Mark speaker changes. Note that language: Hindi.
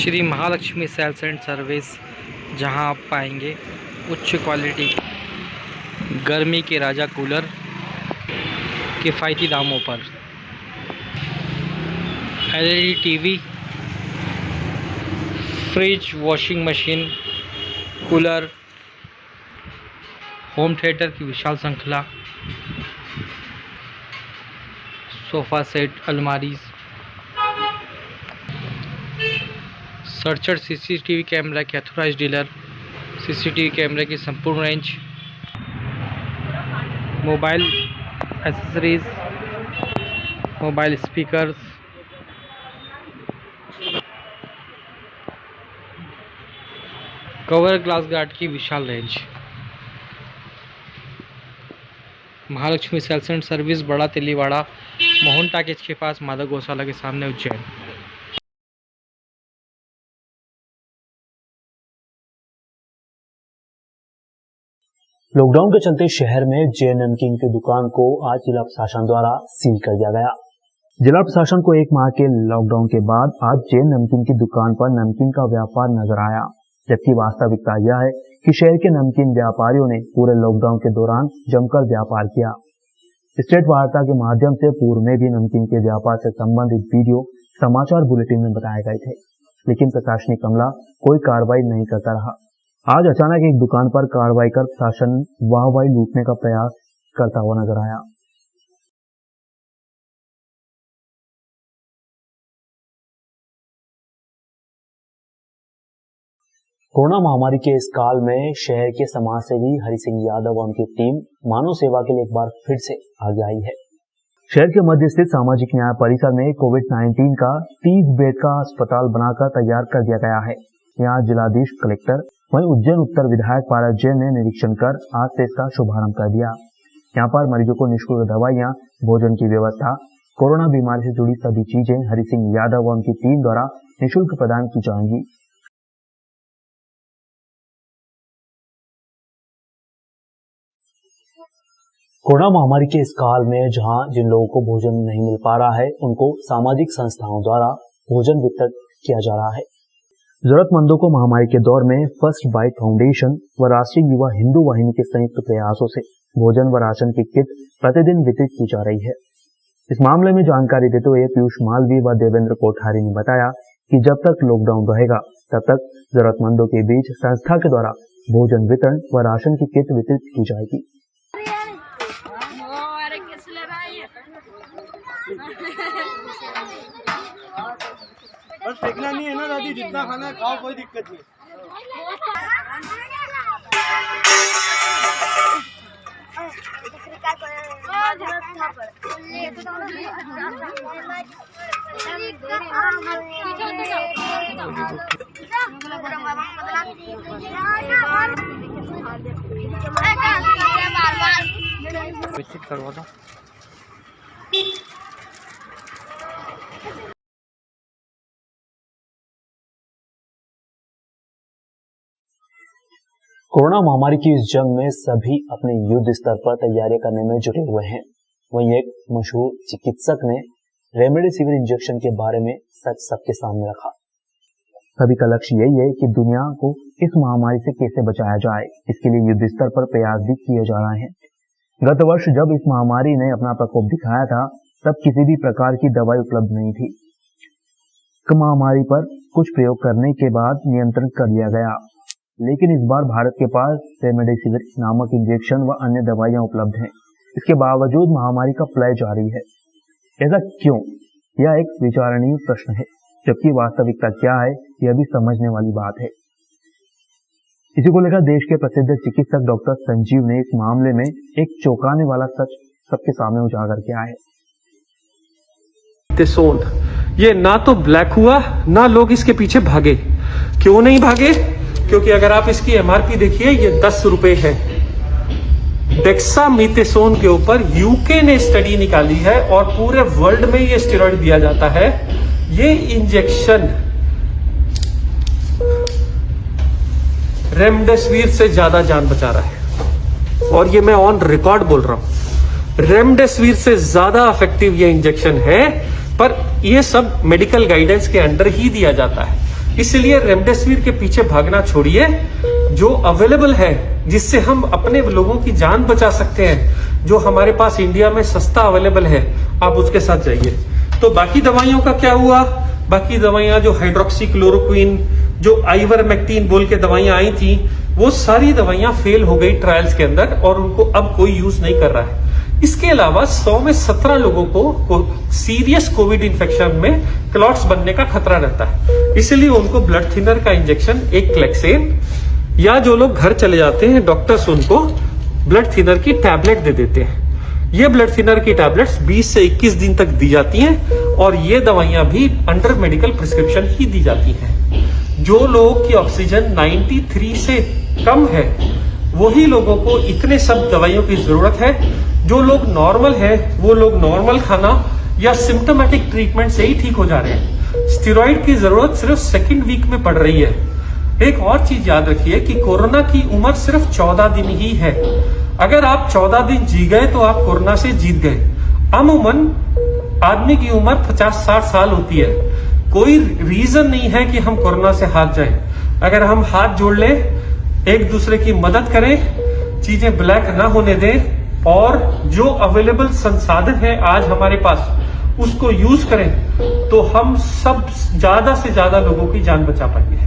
Speaker 1: Shri Mahalakshmi sales and service, जहां आप पाएंगे उच्च क्वालिटी गर्मी के राजा कूलर किफ़ायती दामों पर, LED TV, fridge, washing machine, cooler, home theatre की विशाल श्रृंखला, सोफ़ा सेट, अलमारी, सर्चर सीसीटीवी कैमरा के ऑथराइज डीलर, सीसीटीवी कैमरे की संपूर्ण range, mobile accessories, mobile speakers, cover glass guard की विशाल range. Mahalakshmi sales and service, बड़ा तेलीवाड़ा, मोहन टाकिज के पास, माधव गौशाला के सामने, उज्जैन।
Speaker 2: लॉकडाउन के चलते शहर में जे नमकीन की दुकान को आज जिला प्रशासन द्वारा सील कर दिया गया। जिला प्रशासन को 1 माह के लॉकडाउन के बाद आज जे नमकीन की दुकान पर नमकीन का व्यापार नजर आया, जबकि वास्तविकता यह है कि शहर के नमकीन व्यापारियों ने पूरे लॉकडाउन के दौरान जमकर व्यापार किया। स्टेट वार्ता के माध्यम से पूर्व में भी नमकीन के व्यापार से संबंधित वीडियो समाचार बुलेटिन में बताए गए थे, लेकिन प्रशासनिक अमला कोई कार्रवाई नहीं करता रहा। आज अचानक एक दुकान पर कार्रवाई कर प्रशासन वाहवाही लूटने का प्रयास करता हुआ नजर आया। कोरोना महामारी के इस काल में शहर के समाजसेवी हरि सिंह यादव और उनकी टीम मानव सेवा के लिए एक बार फिर से आगे आई है। शहर के मध्य स्थित सामाजिक न्याय परिसर में कोविड-19 का 30 बेड का अस्पताल बनाकर तैयार कर दिया गया है। यहाँ जिलाधीश, कलेक्टर, वहीं उज्जैन उत्तर विधायक पारस जैन ने निरीक्षण कर आज से इसका शुभारंभ कर दिया। यहाँ पर मरीजों को निःशुल्क दवाइयाँ, भोजन की व्यवस्था, कोरोना बीमारी से जुड़ी सभी चीजें हरि सिंह यादव और उनकी टीम द्वारा निःशुल्क प्रदान की जाएंगी। कोरोना महामारी के इस काल में जहां जिन लोगों को भोजन नहीं मिल पा रहा है, उनको सामाजिक संस्थाओं द्वारा भोजन वितरित किया जा रहा है। जरूरतमंदों को महामारी के दौर में फर्स्ट बाइट फाउंडेशन व राष्ट्रीय युवा हिंदू वाहिनी के संयुक्त प्रयासों से भोजन व राशन की किट प्रतिदिन वितरित की जा रही है। इस मामले में जानकारी देते हुए पीयूष मालवीय व देवेंद्र कोठारी ने बताया कि जब तक लॉकडाउन रहेगा तब तक जरूरतमंदों के बीच संस्था के द्वारा भोजन वितरण व राशन की किट वितरित की जाएगी।
Speaker 3: बस फेंकना नहीं है ना दादी, जितना खाना है खाओ, कोई दिक्कत नहीं।
Speaker 1: करवा दो।
Speaker 2: कोरोना महामारी की इस जंग में सभी अपने युद्ध स्तर पर तैयारियां करने में जुटे हुए हैं। वहीं एक मशहूर चिकित्सक ने रेमडेसिविर इंजेक्शन के बारे में सच सबके सामने रखा। सभी का लक्ष्य यही है कि दुनिया को इस महामारी से कैसे बचाया जाए। इसके लिए युद्ध स्तर पर प्रयास भी किए जा रहे हैं। गत वर्ष जब इस महामारी ने अपना प्रकोप दिखाया था, तब किसी भी प्रकार की दवाई उपलब्ध नहीं थी। महामारी पर कुछ प्रयोग करने के बाद नियंत्रण कर लिया गया, लेकिन इस बार भारत के पास रेमडेसिविर नामक इंजेक्शन व अन्य दवाइयां उपलब्ध हैं। इसके बावजूद महामारी का प्रलय जारी है। ऐसा क्यों? यह एक विचारणीय प्रश्न है, जबकि वास्तविकता क्या है यह भी समझने वाली बात है। इसी को लेकर देश के प्रसिद्ध चिकित्सक डॉक्टर संजीव ने इस मामले में एक चौंकाने वाला सच सबके सामने उजागर किया है।
Speaker 4: ये ना तो ब्लैक हुआ, ना लोग इसके पीछे भागे। क्यों नहीं भागे? क्योंकि अगर आप इसकी एमआरपी देखिए, ये 10 रुपए है। डेक्सामेथासोन के ऊपर यूके ने स्टडी निकाली है और पूरे वर्ल्ड में ये स्टेरॉइड दिया जाता है। ये इंजेक्शन रेमडेसिविर से ज्यादा जान बचा रहा है, और ये मैं ऑन रिकॉर्ड बोल रहा हूं। रेमडेसिविर से ज्यादा इफेक्टिव ये इंजेक्शन है, पर ये सब मेडिकल गाइडेंस के अंडर ही दिया जाता है। इसलिए रेमडेसिविर के पीछे भागना छोड़िए, जो अवेलेबल है जिससे हम अपने लोगों की जान बचा सकते हैं, जो हमारे पास इंडिया में सस्ता अवेलेबल है, आप उसके साथ जाइए। तो बाकी दवाइयों का क्या हुआ? बाकी दवाइयां जो हाइड्रोक्सी क्लोरोक्विन, जो आइवरमेक्टिन बोल के दवाइयां आई थी, वो सारी दवाइयां फेल हो गई ट्रायल्स के अंदर और उनको अब कोई यूज नहीं कर रहा है। इसके अलावा 100 में 17 लोगों को सीरियस कोविड इंफेक्शन में क्लॉट्स बनने का खतरा रहता है, इसलिए उनको ब्लड थिनर का इंजेक्शन, एक क्लेक्सेन, या जो लोग घर चले जाते हैं डॉक्टर्स उनको ब्लड थिनर की टैबलेट दे देते हैं। ये ब्लड थिनर की टैबलेट्स 20 से 21 दिन तक दी जाती हैं और ये दवाइयां भी अंडर मेडिकल प्रिस्क्रिप्शन ही दी जाती हैं। जो लोग की ऑक्सीजन 93 से कम है, वही लोगों को इतने सब दवाइयों की जरूरत है। जो लोग नॉर्मल है, वो लोग नॉर्मल खाना या सिम्टोमेटिक ट्रीटमेंट से ही ठीक हो जा रहे हैं। स्टेरॉइड की जरूरत सिर्फ सेकेंड वीक में पड़ रही है। एक और चीज याद रखिए कि कोरोना की उम्र सिर्फ 14 दिन ही है। अगर आप 14 दिन जी गए तो आप कोरोना से जीत गए। अमूमन आदमी की उम्र 50-60 साल होती है। कोई रीजन नहीं है कि हम कोरोना से हार जाएं। अगर हम हाथ जोड़ लें, एक दूसरे की मदद करें, चीजें ब्लैक ना होने दें और जो अवेलेबल संसाधन है आज हमारे पास उसको यूज करें, तो हम सब ज्यादा से ज्यादा लोगों की जान बचा पाएंगे।